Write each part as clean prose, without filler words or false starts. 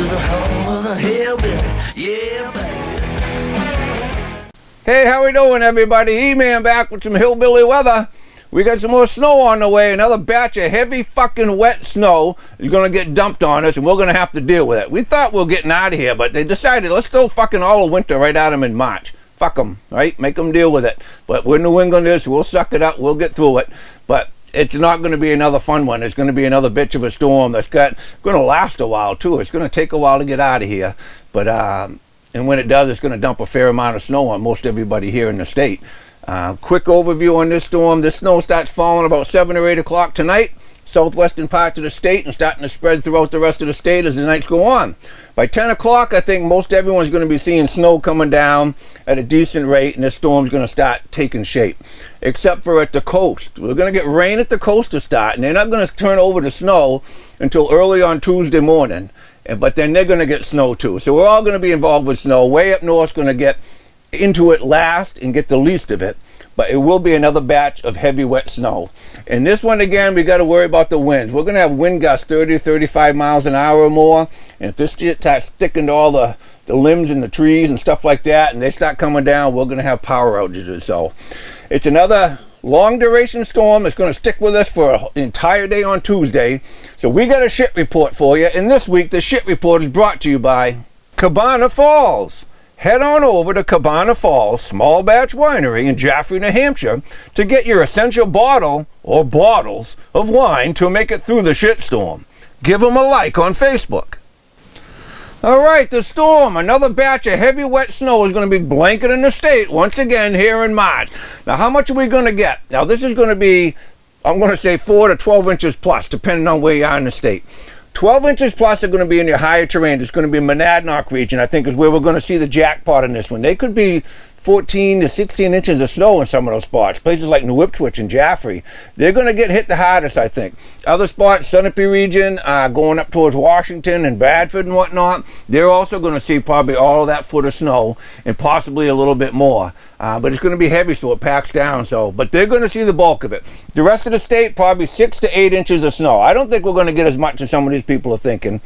the home of the hillbilly. Yeah, baby. Hey, how we doing, everybody? E-Man back with some hillbilly weather. We got some more snow on the way. Another batch of heavy fucking wet snow is going to get dumped on us, and we're going to have to deal with it. We thought we were getting out of here, but they decided let's throw fucking all of winter right at them in March. Fuck them, right? Make them deal with it. But we're New Englanders. We'll suck it up. We'll get through it. But it's not going to be another fun one. It's going to be another bitch of a storm that's going to last a while, too. It's going to take a while to get out of here. But and when it does, it's going to dump a fair amount of snow on most everybody here in the state. Quick overview on this storm. This snow starts falling about 7 or 8 o'clock tonight, southwestern parts of the state, and starting to spread throughout the rest of the state as the nights go on. By 10 o'clock, I think most everyone's going to be seeing snow coming down at a decent rate, and this storm's going to start taking shape, except for at the coast. We're going to get rain at the coast to start, and they're not going to turn over to snow until early on Tuesday morning. But then they're going to get snow too. So we're all going to be involved with snow. Way up north's going to get into it last and get the least of it. But it will be another batch of heavy wet snow. And this one, again, we got to worry about the winds. We're going to have wind gusts 30 to 35 miles an hour or more. And if this shit starts sticking to all the limbs and the trees and stuff like that, and they start coming down, we're going to have power outages. So it's another long duration storm that's going to stick with us for an entire day on Tuesday. So we got a shit report for you. And this week, the shit report is brought to you by Cabana Falls. Head on over to Cabana Falls Small Batch Winery in Jaffrey, New Hampshire to get your essential bottle or bottles of wine to make it through the shitstorm. Give them a like on Facebook. All right, the storm. Another batch of heavy wet snow is going to be blanketing the state once again here in March. Now, how much are we going to get? Now, this is going to be, I'm going to say 4 to 12 inches plus, depending on where you are in the state. 12 inches plus are going to be in your higher terrain. It's going to be Monadnock region, I think, is where we're going to see the jackpot in this one. They could be 14 to 16 inches of snow in some of those spots. Places like New Ipswich and Jaffrey, they're going to get hit the hardest, I think. Other spots, Sunapee region, going up towards Washington and Bradford and whatnot, they're also going to see probably all of that foot of snow and possibly a little bit more. But it's going to be heavy, so it packs down. But they're going to see the bulk of it. The rest of the state, probably 6 to 8 inches of snow. I don't think we're going to get as much as some of these people are thinking,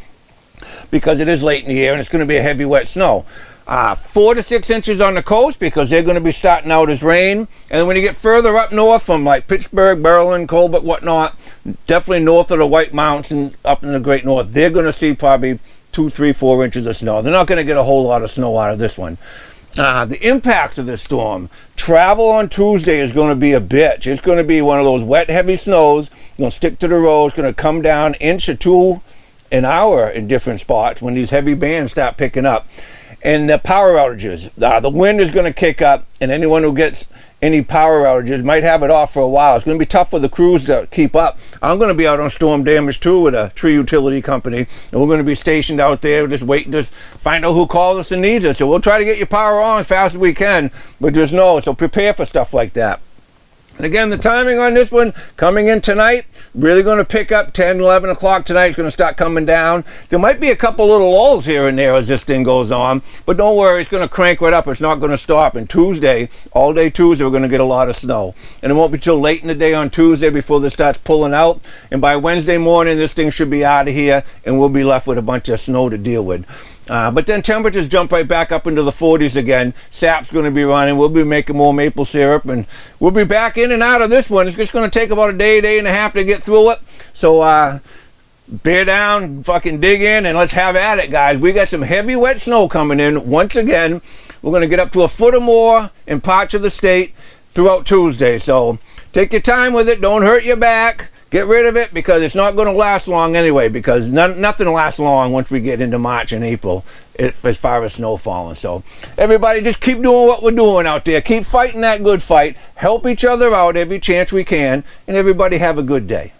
because it is late in the year and it's going to be a heavy, wet snow. 4 to 6 inches on the coast, because they're going to be starting out as rain. And then when you get further up north from like Pittsburgh, Berlin, Colbert, whatnot, definitely north of the White Mountains and up in the Great North, they're going to see probably 2, 3, 4 inches of snow. They're not going to get a whole lot of snow out of this one. The impacts of this storm. Travel on Tuesday is going to be a bitch. It's going to be one of those wet, heavy snows. It's going to stick to the road. It's going to come down 1 or 2 inches an hour in different spots when these heavy bands start picking up. And the power outages. The wind is going to kick up, and anyone who gets any power outages might have it off for a while. It's going to be tough for the crews to keep up. I'm going to be out on storm damage too with a tree utility company, and we're going to be stationed out there just waiting to find out who calls us and needs us. So we'll try to get your power on as fast as we can, but just know, so prepare for stuff like that. And again, the timing on this one, coming in tonight, really going to pick up 10, 11 o'clock tonight. It's going to start coming down. There might be a couple little lulls here and there as this thing goes on, but don't worry, it's going to crank right up. It's not going to stop. And Tuesday, all day Tuesday, we're going to get a lot of snow. And it won't be till late in the day on Tuesday before this starts pulling out. And by Wednesday morning, this thing should be out of here, and we'll be left with a bunch of snow to deal with. But then temperatures jump right back up into the 40s again. Sap's going to be running. We'll be making more maple syrup, and we'll be back in and out of this one. It's just going to take about a day, day and a half to get through it. So bear down, fucking dig in, and let's have at it, guys. We got some heavy, wet snow coming in. Once again, we're going to get up to 1 foot or more in parts of the state throughout Tuesday. So take your time with it. Don't hurt your back. Get rid of it, because it's not going to last long anyway, because nothing lasts long once we get into March and April as far as snow falling. So everybody, just keep doing what we're doing out there. Keep fighting that good fight. Help each other out every chance we can, and everybody have a good day.